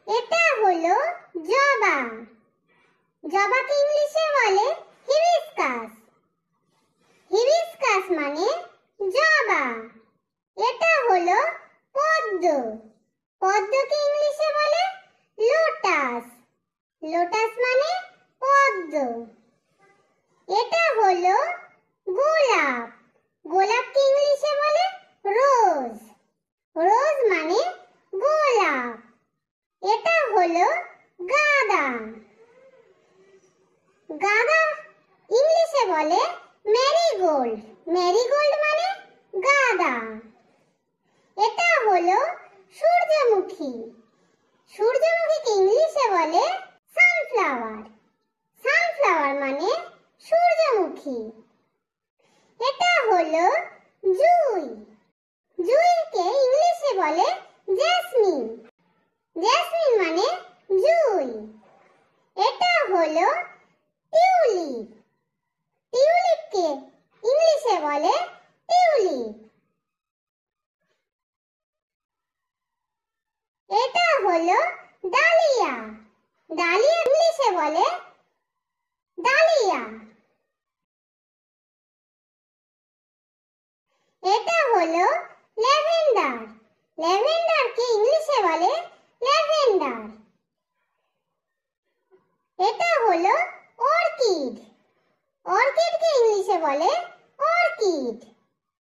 এটা হলো জবা। জবাকে ইংলিশে বলে হিবিস্কাস। হিবিস্কাস মানে জবা। এটা হলো পদ্ম। পদ্মকে ইংলিশে বলে লোটাস। লোটাস মানে পদ্ম। এটা হলো গোলাপ। গোলাপকে ইংলিশে বলে রোজ। রোজ মানে গোলাপ। এটা হলো গাঁদা। গাঁদা ইংলিশে বলে মেরিগোল্ড। মেরিগোল্ড মানে গাঁদা। এটা হলো সূর্যমুখী। সূর্যমুখীকে ইংলিশে বলে সানফ্লাওয়ার। সানফ্লাওয়ার মানে সূর্যমুখী। এটা হলো জুঁই। জুঁইকে ইংলিশে বলে জেসমিন। জেসমিন মানে জুঁই। এটা হলো টিউলিপ। টিউলিপকে ইংলিশে বলে টিউলিপ। এটা হলো ডালিয়া। ডালিয়া ইংলিশে বলে ডালিয়া। এটা হলো ল্যাভেন্ডার। ল্যাভেন্ডারকে ইংলিশে বলে ল্যাভেন্ডার। এটা হলো অর্কিড। অর্কিডকে ইংলিশে বলে অর্কিড।